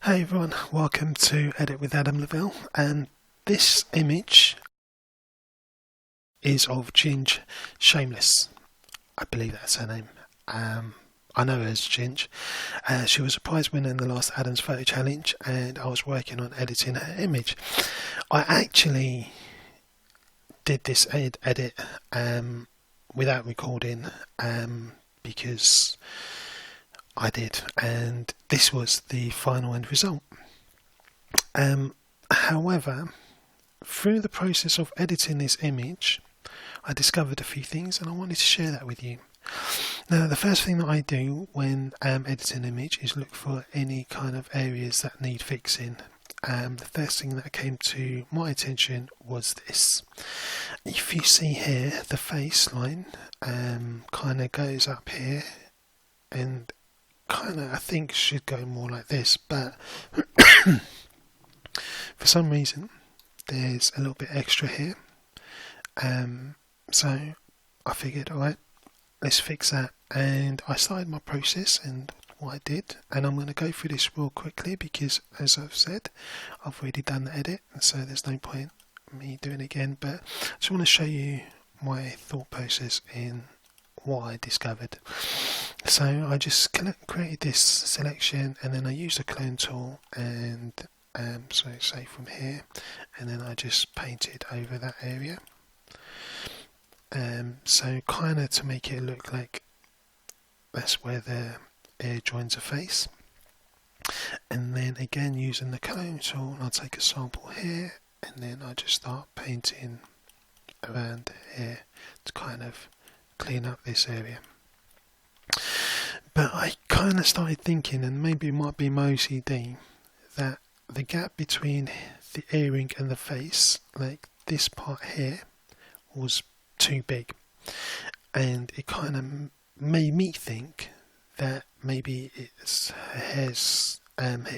Hey everyone, welcome to Edit with Adam Lavell, and this image is of Ginge Shameless. I believe that's her name. I know her as Ginge. She was a prize winner in the last Adam's Photo Challenge, and I was working on editing her image. I actually did this edit without recording because I did, and this was the final end result. However, through the process of editing this image, I discovered a few things and I wanted to share that with you. Now, the first thing that I do when editing an image is look for any kind of areas that need fixing. The first thing that came to my attention was this. If you see here, the face line kind of goes up here and kind of I think should go more like this, but for some reason there's a little bit extra here, so I figured, alright, let's fix that, and I started my process and what I did, and I'm going to go through this real quickly because, as I've said, I've already done the edit, so there's no point me doing it again, but I just want to show you my thought process in what I discovered. So I just created this selection, and then I used the clone tool, and so say from here, and then I just painted over that area, so kind of to make it look like that's where the ear joins the face. And then again, using the clone tool, I'll take a sample here, and then I just start painting around here to kind of clean up this area. But I kind of started thinking, and maybe it might be my OCD, that the gap between the earring and the face, like this part here, was too big, and it kind of made me think that maybe her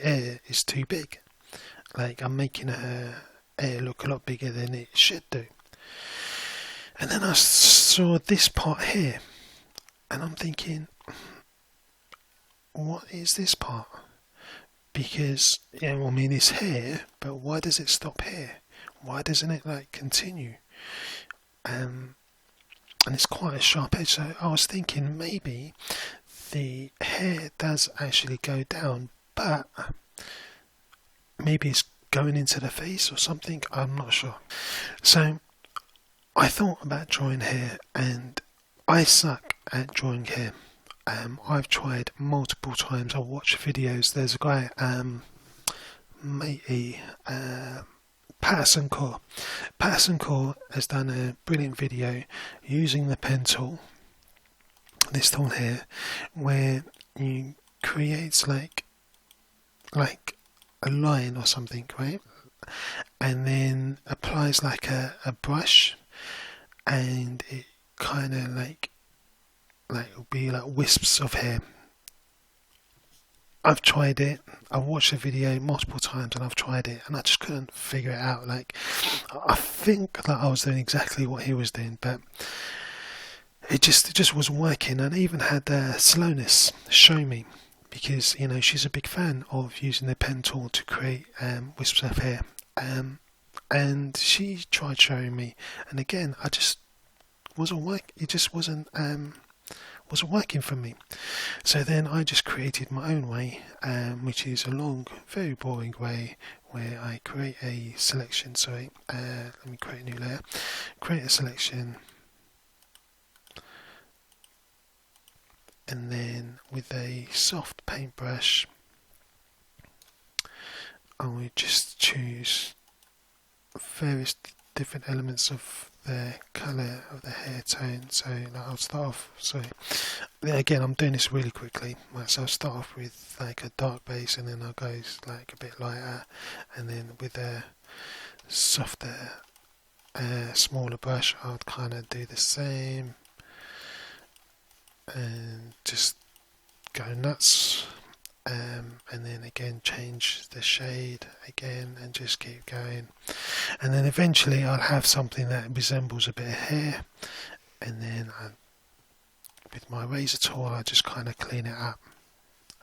ear is too big. Like I'm making her ear look a lot bigger than it should do. And then I saw this part here, and I'm thinking, what is this part? Because, I mean, it's here, but why does it stop here? Why doesn't it like continue? And it's quite a sharp edge, so I was thinking maybe the hair does actually go down, but maybe it's going into the face or something, I'm not sure. So I thought about drawing hair, and I suck at drawing hair. I've tried multiple times. I've watched videos. There's a guy, Patterson Core. Patterson Core has done a brilliant video using the pen tool, this tool here, where you creates like a line or something, right? And then applies like a brush, and it kind of like it'll be like wisps of hair. I've tried it, I've watched the video multiple times, and I've tried it, and I just couldn't figure it out. Like, I think that I was doing exactly what he was doing, but it just wasn't working. And I even had Slowness show me, because she's a big fan of using the pen tool to create wisps of hair, and she tried showing me, and again I just wasn't working. It just wasn't working for me. So then I just created my own way, which is a long, very boring way, where I create a selection. Let me create a new layer, create a selection, and then with a soft paintbrush I would just choose various different elements of the colour of the hair tone. So I'll start off, again I'm doing this really quickly, so I'll start off with like a dark base, and then I'll go like a bit lighter, and then with a softer smaller brush I'll kind of do the same and just go nuts, and then again change the shade again and just keep going, and then eventually I'll have something that resembles a bit of hair, and then with my razor tool I just kind of clean it up,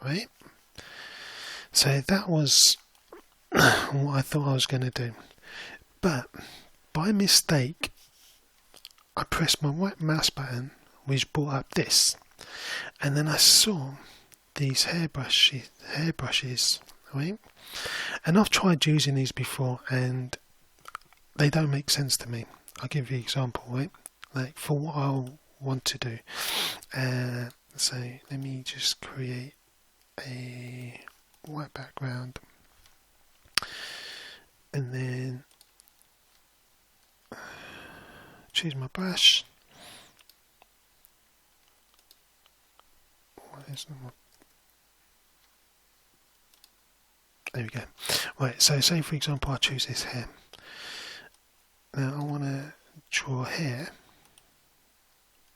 right? So that was what I thought I was going to do. But by mistake, I pressed my right mouse button, which brought up this. And then I saw these hairbrushes, right? And I've tried using these before and they don't make sense to me. I'll give you an example, right? Like for what I want to do. So let me just create a white background and then choose my brush. There we go. Right, so say for example I choose this hair. Now I want to draw hair.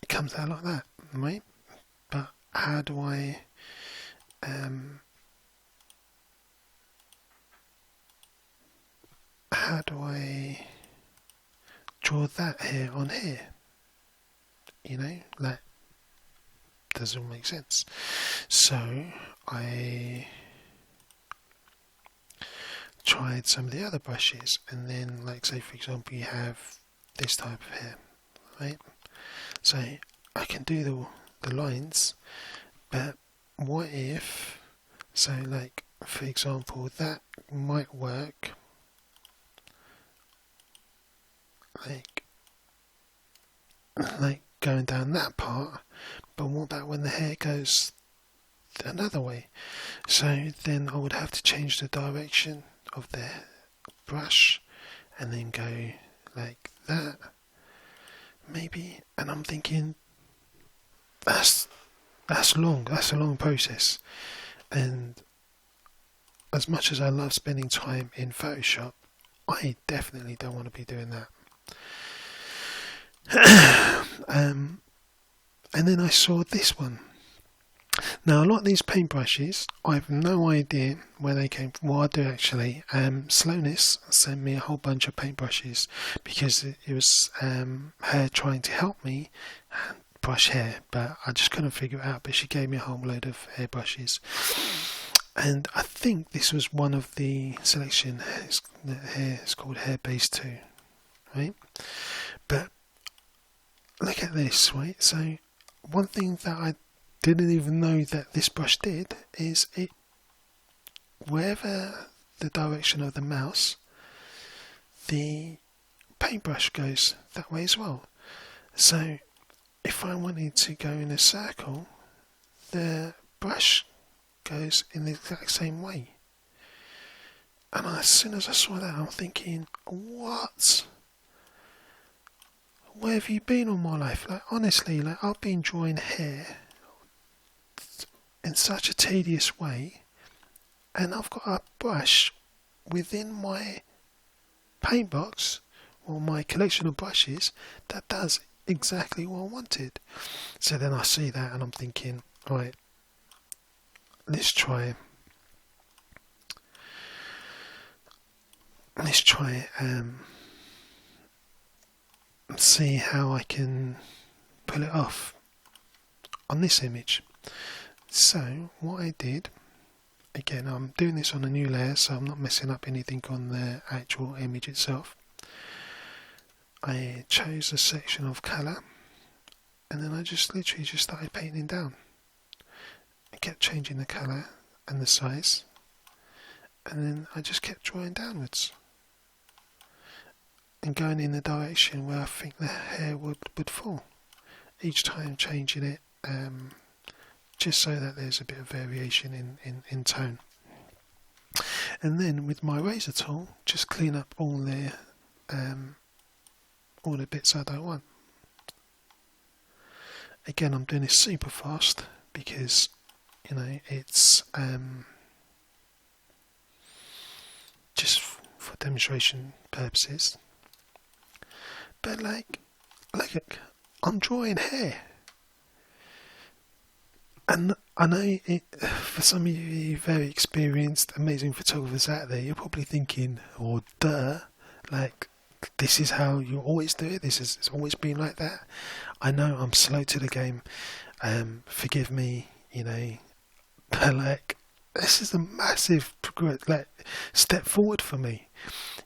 It comes out like that, right? But how do I draw that hair on here? You know, that doesn't make sense. So I tried some of the other brushes, and then, like, say for example, you have this type of hair, right? So I can do the lines, but what if, so like for example, that might work like going down that part, but what about when the hair goes another way? So then I would have to change the direction of the brush and then go like that, maybe. And I'm thinking that's long. That's a long process. And as much as I love spending time in Photoshop, I definitely don't want to be doing that. And then I saw this one. Now, a lot of these paintbrushes, I have no idea where they came from. Well, I do actually. Slowness sent me a whole bunch of paintbrushes because it was her trying to help me brush hair, but I just couldn't figure it out. But she gave me a whole load of hairbrushes, and I think this was one of the selection. It's called Hair Base 2, right? But look at this, right? So one thing that I didn't even know that this brush did is it, wherever the direction of the mouse, the paintbrush goes that way as well. So if I wanted to go in a circle, the brush goes in the exact same way. And as soon as I saw that, I'm thinking, what? Where have you been all my life? Like, honestly, like, I've been drawing hair in such a tedious way, and I've got a brush within my paint box or my collection of brushes that does exactly what I wanted. So then I see that and I'm thinking, right, let's try see how I can pull it off on this image. So what I did, again, I'm doing this on a new layer, so I'm not messing up anything on the actual image itself. I chose a section of colour, and then I just literally just started painting down. I kept changing the colour and the size, and then I just kept drawing downwards and going in the direction where I think the hair would fall, each time changing it, just so that there's a bit of variation in tone. And then with my razor tool, just clean up all the bits I don't want. Again, I'm doing this super fast because, you know, it's just for demonstration purposes. But like I'm drawing hair. And I know for some of you very experienced, amazing photographers out there, you're probably thinking, oh, duh, like, this is how you always do it, it's always been like that. I know I'm slow to the game, forgive me, you know, but like, this is a massive step forward for me.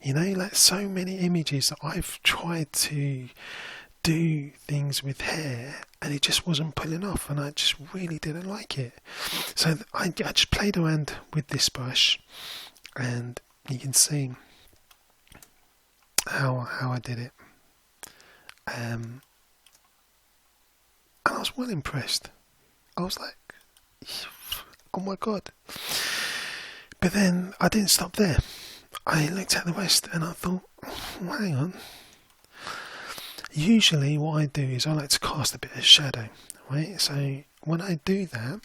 You know, like so many images that I've tried to do things with hair and it just wasn't pulling off, and I just really didn't like it. So I just played around with this brush, and you can see how I did it. And I was well impressed. I was like, oh my god. But then I didn't stop there. I looked at the rest and I thought, well, hang on. Usually what I do is I like to cast a bit of shadow, right? So when I do that,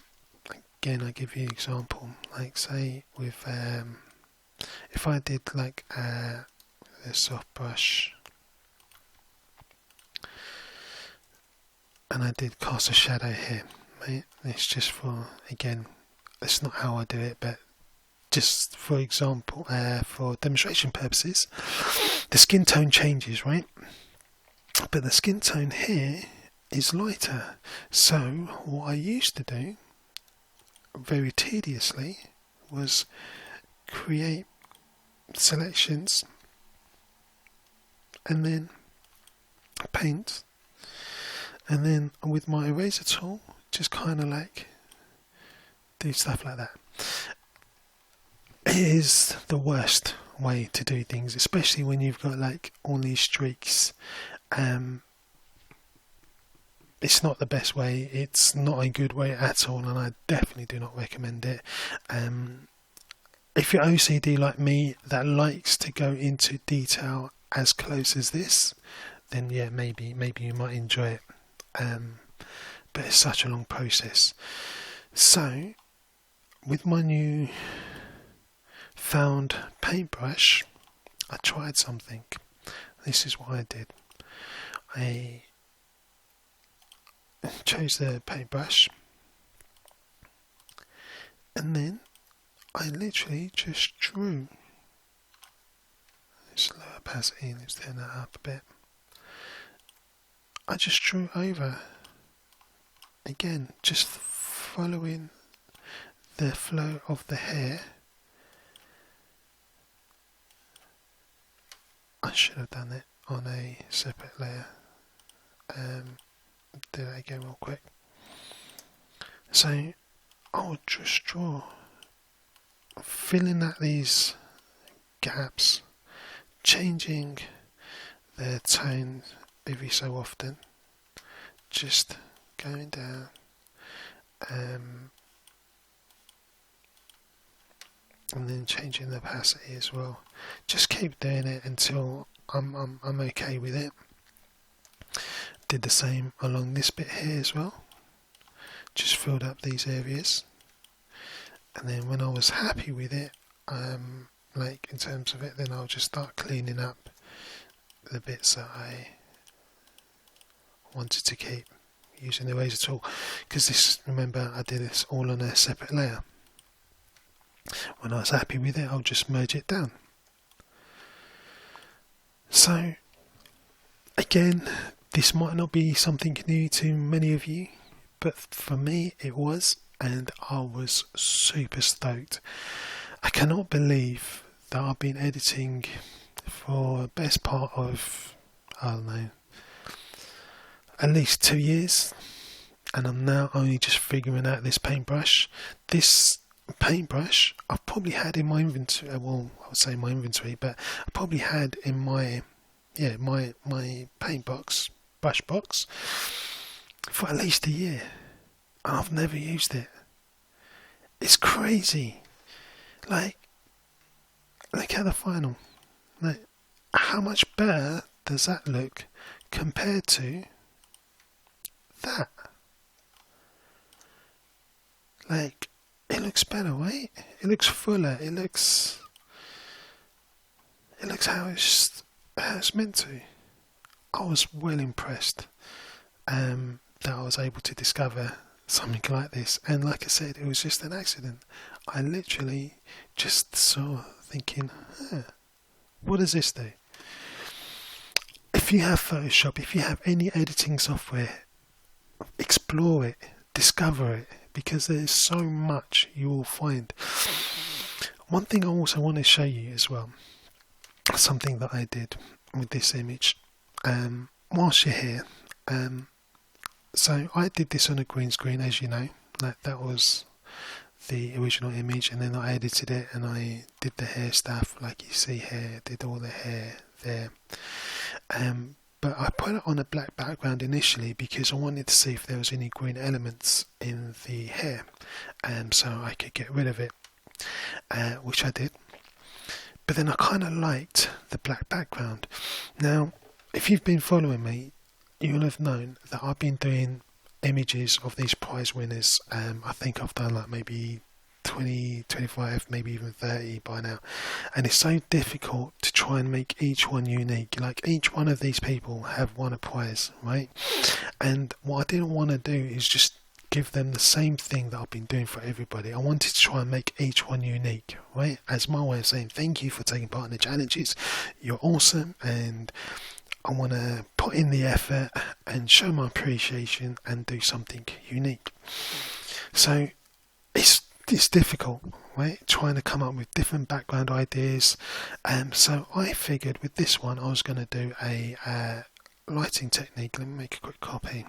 again I give you an example, like say with, if I did like a soft brush, and I did cast a shadow here, right? It's just for, again, that's not how I do it, but just for example, for demonstration purposes, the skin tone changes, right? But the skin tone here is lighter. So what I used to do, very tediously, was create selections and then paint, and then with my eraser tool just kind of like do stuff like that. It is the worst way to do things, especially when you've got like all these streaks. It's not the best way, it's not a good way at all, and I definitely do not recommend it. If you're OCD like me that likes to go into detail as close as this, then yeah, maybe you might enjoy it. But it's such a long process. So with my new found paintbrush, I tried something. This is what I did. I chose the paintbrush, and then I literally just drew. Let's lower opacity, let's turn that up a bit. I just drew over, again, just following the flow of the hair. I should have done it on a separate layer. Do that again real quick. So I would just draw, filling out these gaps, changing their tone every so often, just going down, and then changing the opacity as well. Just keep doing it until I'm okay with it. Did the same along this bit here as well. Just filled up these areas, and then when I was happy with it, like in terms of it, then I'll just start cleaning up the bits that I wanted to keep using the eraser tool, because this, remember, I did this all on a separate layer. When I was happy with it, I'll just merge it down. So again, this might not be something new to many of you, but for me it was, and I was super stoked. I cannot believe that I've been editing for the best part of, I don't know, at least 2 years, and I'm now only just figuring out this paintbrush. This paintbrush I've probably had in my inventory, well, I would say my inventory, but I probably had in my paint box, brush box, for at least a year, and I've never used it. It's crazy. Like, look at the final. Like, how much better does that look compared to that? Like, it looks better, right? It looks fuller. It looks how it's meant to. I was well impressed that I was able to discover something like this, and like I said, it was just an accident. I literally just saw, thinking, what does this do? If you have Photoshop, if you have any editing software, explore it, discover it, because there's so much you will find. One thing I also want to show you as well, something that I did with this image, whilst you're here. So I did this on a green screen, as you know. That was the original image, and then I edited it and I did the hair stuff, like you see here, did all the hair there. But I put it on a black background initially because I wanted to see if there was any green elements in the hair, so I could get rid of it, which I did. But then I kind of liked the black background. Now, if you've been following me, you'll have known that I've been doing images of these prize winners. I think I've done like maybe 20, 25, maybe even 30 by now, and it's so difficult to try and make each one unique. Like, each one of these people have won a prize, right? And what I didn't want to do is just give them the same thing that I've been doing for everybody. I wanted to try and make each one unique, right? As my way of saying thank you for taking part in the challenges. You're awesome, and I want to put in the effort and show my appreciation and do something unique. So it's difficult, right? Trying to come up with different background ideas. So I figured with this one I was going to do a lighting technique. Let me make a quick copy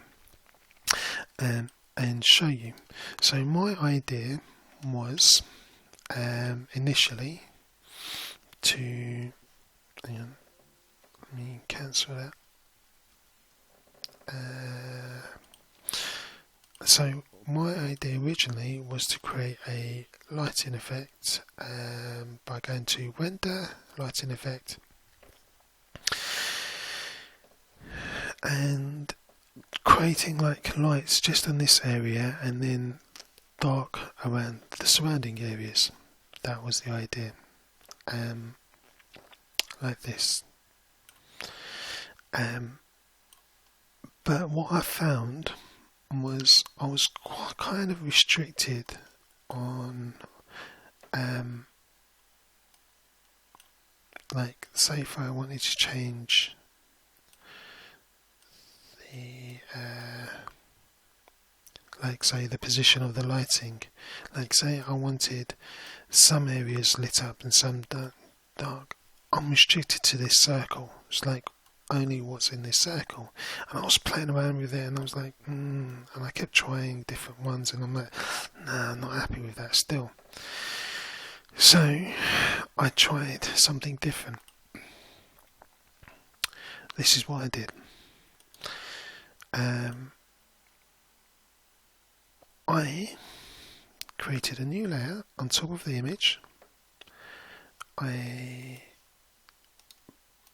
and show you. So my idea was initially to, hang on, let me cancel that. So my idea originally was to create a lighting effect by going to render, lighting effect, and creating like lights just in this area and then dark around the surrounding areas. That was the idea, like this. But what I found was I was kind of restricted on, like, say if I wanted to change the, like, say the position of the lighting. Like, say I wanted some areas lit up and some dark. I'm restricted to this circle. It's like only what's in this circle, and I was playing around with it, and I was like, and I kept trying different ones, and I'm like, nah, I'm not happy with that still. So I tried something different. This is what I did. I created a new layer on top of the image. I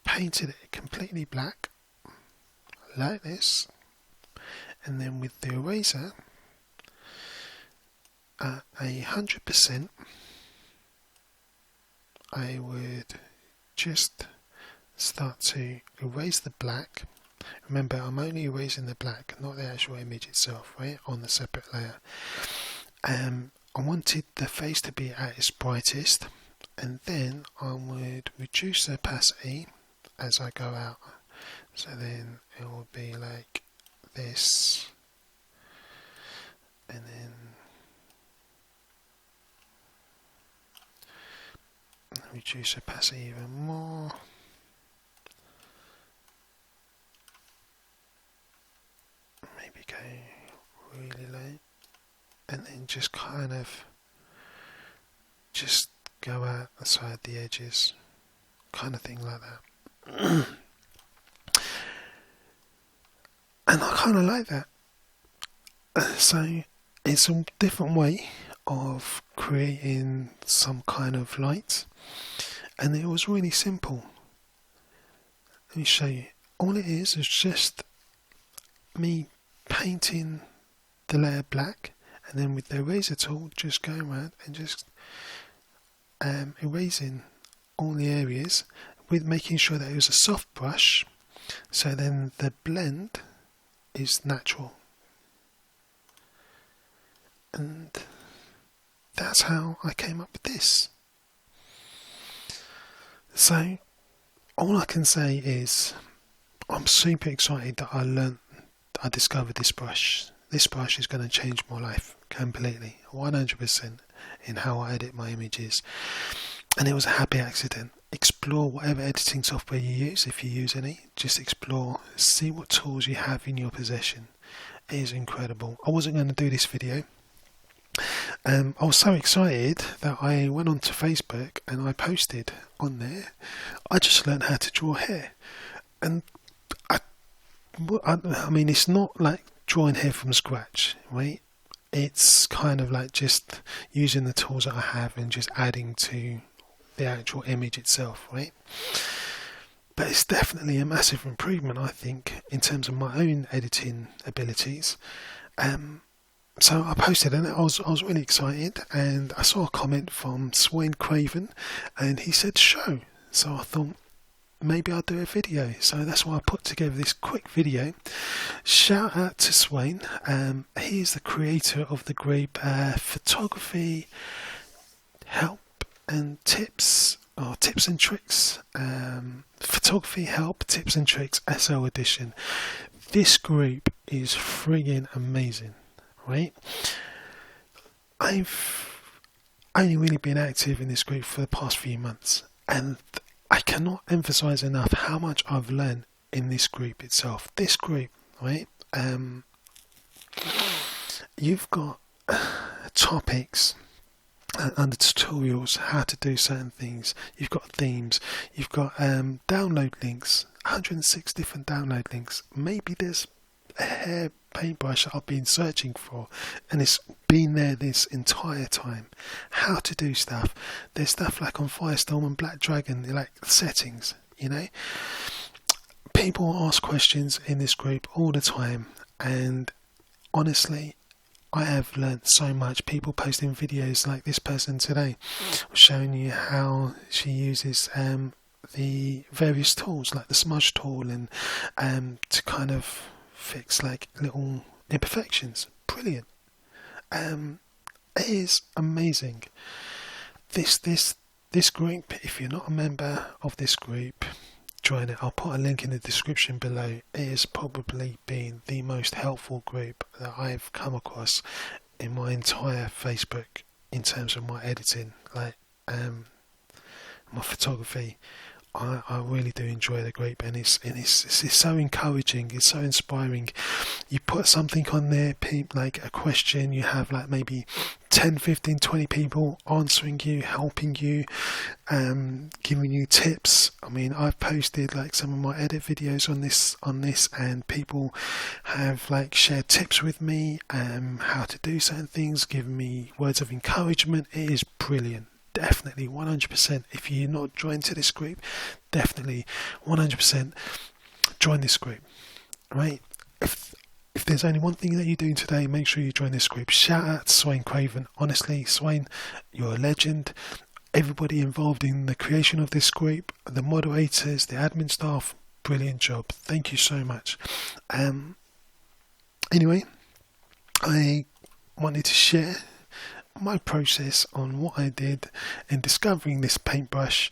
painted it completely black, like this, and then with the eraser at 100%, I would just start to erase the black. Remember, I'm only erasing the black, not the actual image itself, right, on the separate layer. I wanted the face to be at its brightest, and then I would reduce the opacity as I go out. So then it will be like this, and then reduce opacity even more. Maybe go really low, and then just kind of just go out the side the edges, kind of thing like that. And I kind of like that. So it's a different way of creating some kind of light, and it was really simple. Let me show you. All it is just me painting the layer black, and then with the eraser tool just going around and just erasing all the areas, with making sure that it was a soft brush, so then the blend is natural. And that's how I came up with this. So all I can say is I'm super excited that I discovered this brush. This brush is going to change my life. completely, 100% in how I edit my images. And it was a happy accident. Explore whatever editing software you use, if you use any. Just explore, see what tools you have in your possession. It is incredible. I wasn't going to do this video. I was so excited that I went onto Facebook and I posted on there, I just learned how to draw hair. And I mean, it's not like drawing hair from scratch, right? It's kind of like just using the tools that I have and just adding to the actual image itself, right? But it's definitely a massive improvement, I think, in terms of my own editing abilities. So I posted and I was really excited, and I saw a comment from Swain Craven and he said show. So I thought maybe I'll do a video. So that's why I put together this quick video. Shout out to Swain. He is the creator of the group Photography Help and Tips, or Tips and Tricks. Photography Help, Tips and Tricks SL Edition. This group is friggin' amazing. Right, I've only really been active in this group for the past few months, and I cannot emphasize enough how much I've learned in this group itself. This group, right? You've got topics under tutorials, how to do certain things. You've got themes. You've got download links. 106 different download links. Maybe there's a hair paintbrush that I've been searching for, and it's been there this entire time. How to do stuff. There's stuff like on Firestorm and Black Dragon, like settings, you know. People ask questions in this group all the time, and honestly, I have learnt so much. People posting videos like this person today, showing you how she uses the various tools, like the smudge tool, and to kind of fix like little imperfections. Brilliant. It is amazing. This group, if you're not a member of this group, join it. I'll put a link in the description below. It has probably been the most helpful group that I've come across in my entire Facebook in terms of my editing, like my photography. I really do enjoy the group, and it's so encouraging, it's so inspiring. You put something on there, like a question, you have like maybe 10, 15, 20 people answering you, helping you, giving you tips. I mean, I've posted like some of my edit videos on this, and people have like shared tips with me, how to do certain things, giving me words of encouragement. It is brilliant. Definitely 100%. If you're not joined to this group, definitely 100% join this group, right? If there's only one thing that you're doing today, make sure you join this group. Shout out to Swain Craven. Honestly, Swain, you're a legend. Everybody involved in the creation of this group, the moderators, the admin staff, brilliant job. Thank you so much. Anyway, I wanted to share my process on what I did in discovering this paintbrush.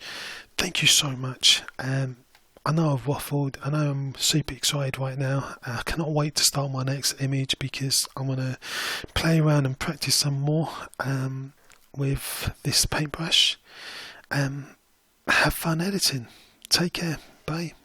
Thank you so much. I know I've waffled. I know I'm super excited right now. I cannot wait to start my next image because I want to play around and practice some more with this paintbrush. Have fun editing. Take care. Bye.